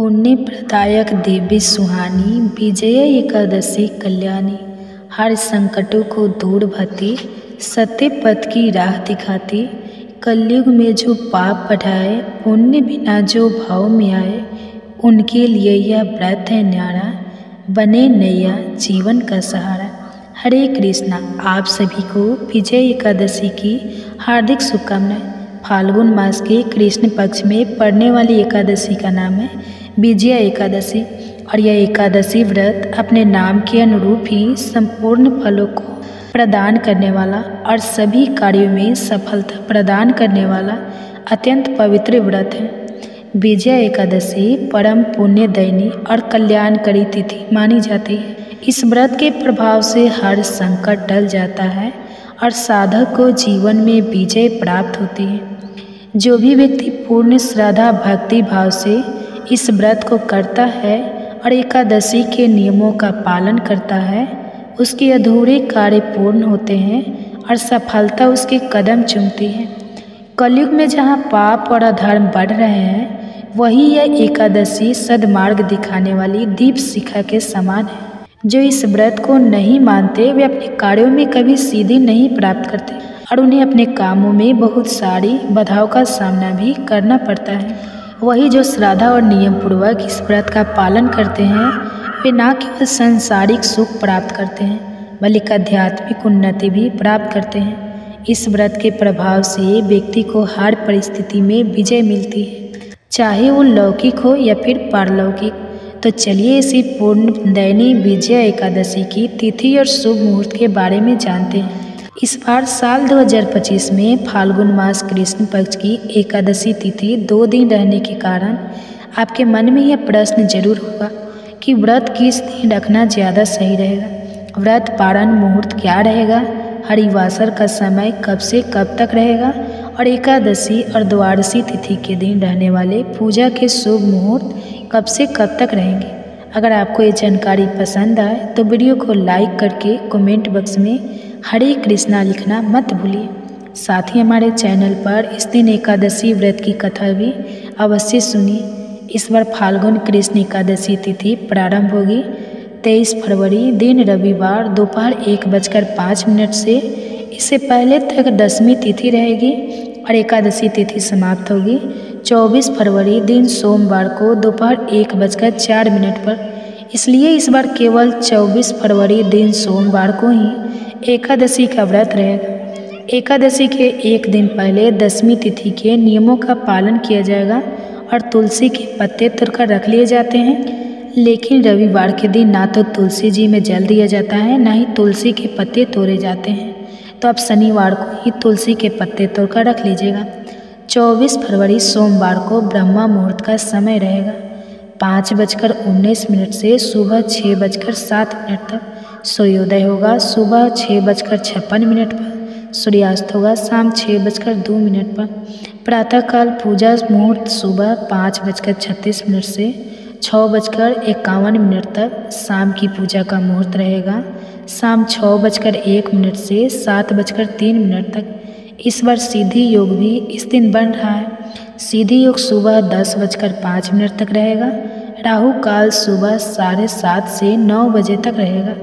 पुण्य प्रदायक देवी सुहानी विजय एकादशी कल्याणी। हर संकटों को दूर भती सत्य पथ की राह दिखाती। कलयुग में जो पाप बढ़ाए पुण्य बिना जो भाव में आए, उनके लिए यह व्रत है न्यारा, बने नैया जीवन का सहारा। हरे कृष्णा। आप सभी को विजय एकादशी की हार्दिक शुभकामनाएं। फाल्गुन मास के कृष्ण पक्ष में पड़ने वाली एकादशी का नाम है विजया एकादशी और यह एकादशी व्रत अपने नाम के अनुरूप ही संपूर्ण फलों को प्रदान करने वाला और सभी कार्यों में सफलता प्रदान करने वाला अत्यंत पवित्र व्रत है। विजया एकादशी परम पुण्यदायिनी और कल्याणकारी तिथि मानी जाती है। इस व्रत के प्रभाव से हर संकट टल जाता है और साधक को जीवन में विजय प्राप्त होती है। जो भी व्यक्ति पूर्ण श्रद्धा भक्ति भाव से इस व्रत को करता है और एकादशी के नियमों का पालन करता है, उसके अधूरे कार्य पूर्ण होते हैं और सफलता उसके कदम चूमती है। कलयुग में जहाँ पाप और अधर्म बढ़ रहे हैं, वही यह एकादशी सद्मार्ग दिखाने वाली दीप शिखा के समान है। जो इस व्रत को नहीं मानते वे अपने कार्यों में कभी सिद्धि नहीं प्राप्त करते और उन्हें अपने कामों में बहुत सारी बाधाओं का सामना भी करना पड़ता है। वही जो श्रद्धा और नियम पूर्वक इस व्रत का पालन करते हैं, वे न केवल सांसारिक सुख प्राप्त करते हैं बल्कि आध्यात्मिक उन्नति भी प्राप्त करते हैं। इस व्रत के प्रभाव से व्यक्ति को हर परिस्थिति में विजय मिलती है, चाहे वो लौकिक हो या फिर पारलौकिक। तो चलिए इसी पुण्यदायिनी विजया एकादशी की तिथि और शुभ मुहूर्त के बारे में जानते हैं। इस बार साल 2025 में फाल्गुन मास कृष्ण पक्ष की एकादशी तिथि 2 दिन रहने के कारण आपके मन में यह प्रश्न जरूर होगा कि व्रत किस दिन रखना ज़्यादा सही रहेगा। व्रत पारण मुहूर्त क्या रहेगा, हरिवासर का समय कब से कब तक रहेगा और एकादशी और द्वादशी तिथि के दिन रहने वाले पूजा के शुभ मुहूर्त कब से कब तक रहेंगे। अगर आपको ये जानकारी पसंद आए तो वीडियो को लाइक करके कमेंट बॉक्स में हरे कृष्णा लिखना मत भूलिए। साथ ही हमारे चैनल पर इस दिन एकादशी व्रत की कथा भी अवश्य सुनिए। इस बार फाल्गुन कृष्ण एकादशी तिथि प्रारंभ होगी 23 फरवरी दिन रविवार दोपहर 1:05 से। इससे पहले तक दशमी तिथि रहेगी और एकादशी तिथि समाप्त होगी 24 फरवरी दिन सोमवार को दोपहर 1:04 पर। इसलिए इस बार केवल 24 फरवरी दिन सोमवार को ही एकादशी का व्रत रहेगा। एकादशी के एक दिन पहले दशमी तिथि के नियमों का पालन किया जाएगा और तुलसी के पत्ते तोड़कर रख लिए जाते हैं। लेकिन रविवार के दिन ना तो तुलसी जी में जल दिया जाता है, ना ही तुलसी के पत्ते तोड़े जाते हैं। तो आप शनिवार को ही तुलसी के पत्ते तोड़कर रख लीजिएगा। 24 फरवरी सोमवार को ब्रह्मा मुहूर्त का समय रहेगा 5:19 से सुबह 6:07 तक। सूर्योदय होगा सुबह 6:56 पर। सूर्यास्त होगा शाम 6:02 पर। प्रातःकाल पूजा मुहूर्त सुबह 5:36 से 6:51 तक। शाम की पूजा का मुहूर्त रहेगा शाम 6:01 से 7:03 तक। इस बार सिद्धि योग भी इस दिन बन रहा है। सिद्धि योग सुबह 10:05 तक रहेगा। राहु काल सुबह 7:30 से 9 बजे तक रहेगा।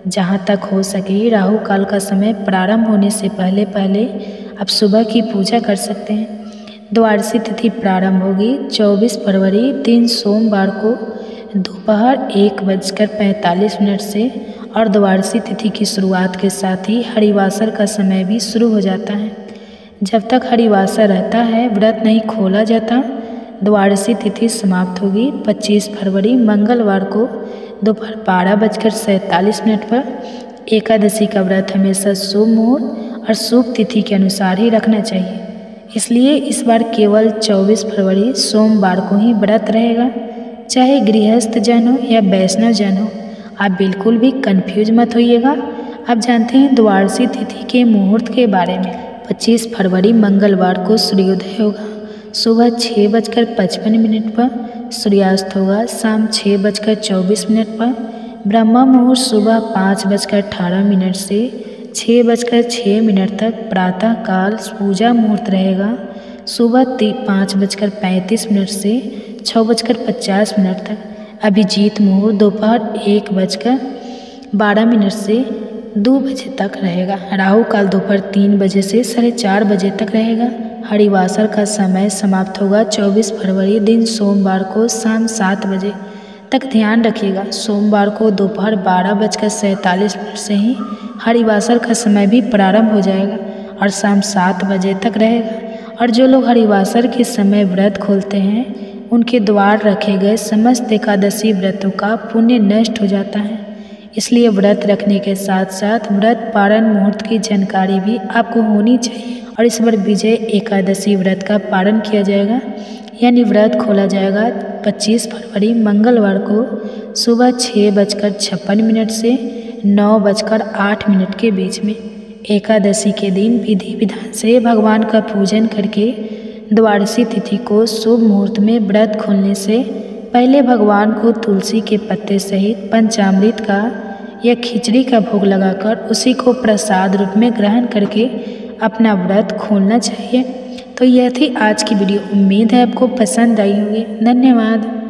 जहाँ तक हो सके राहु काल का समय प्रारंभ होने से पहले पहले आप सुबह की पूजा कर सकते हैं। द्वादशी तिथि प्रारंभ होगी 24 फरवरी दिन सोमवार को दोपहर 1:45 से और द्वादशी तिथि की शुरुआत के साथ ही हरिवासर का समय भी शुरू हो जाता है। जब तक हरिवासर रहता है व्रत नहीं खोला जाता। द्वादशी तिथि समाप्त होगी 25 फरवरी मंगलवार को दोपहर 12:47 पर। एकादशी का व्रत हमेशा शुभ मुहूर्त और शुभ तिथि के अनुसार ही रखना चाहिए। इसलिए इस बार केवल 24 फरवरी सोमवार को ही व्रत रहेगा। चाहे गृहस्थ जन हो या वैष्णव जन हो, आप बिल्कुल भी कंफ्यूज मत होइएगा। आप जानते हैं द्वादशी तिथि के मुहूर्त के बारे में। 25 फरवरी मंगलवार को सूर्योदय होगा सुबह 6:55 पर। सूर्यास्त होगा शाम 6:24 पर। ब्रह्मा मुहूर्त सुबह 5:18 से 6:06 तक। प्रातः काल पूजा मुहूर्त रहेगा सुबह 5:35 से 6:50 तक। अभिजीत मुहूर्त दोपहर 1:12 से 2 बजे तक रहेगा। राहु काल दोपहर 3 बजे से 4:30 बजे तक रहेगा। हरिवासर का समय समाप्त होगा 24 फरवरी दिन सोमवार को शाम 7 बजे तक। ध्यान रखिएगा, सोमवार को दोपहर 12:47 से ही हरिवासर का समय भी प्रारंभ हो जाएगा और शाम 7 बजे तक रहेगा। और जो लोग हरिवासर के समय व्रत खोलते हैं उनके द्वार रखे गए समस्त एकादशी व्रतों का पुण्य नष्ट हो जाता है। इसलिए व्रत रखने के साथ साथ व्रत पारण मुहूर्त की जानकारी भी आपको होनी चाहिए। और इस बार विजय एकादशी व्रत का पारण किया जाएगा, यानी व्रत खोला जाएगा 25 फरवरी मंगलवार को सुबह 6:56 से 9:08 के बीच में। एकादशी के दिन विधि विधान से भगवान का पूजन करके द्वादशी तिथि को शुभ मुहूर्त में व्रत खोलने से पहले भगवान को तुलसी के पत्ते सहित पंचामृत का या खिचड़ी का भोग लगाकर उसी को प्रसाद रूप में ग्रहण करके अपना व्रत खोलना चाहिए। तो यह थी आज की वीडियो। उम्मीद है आपको पसंद आई होगी। धन्यवाद।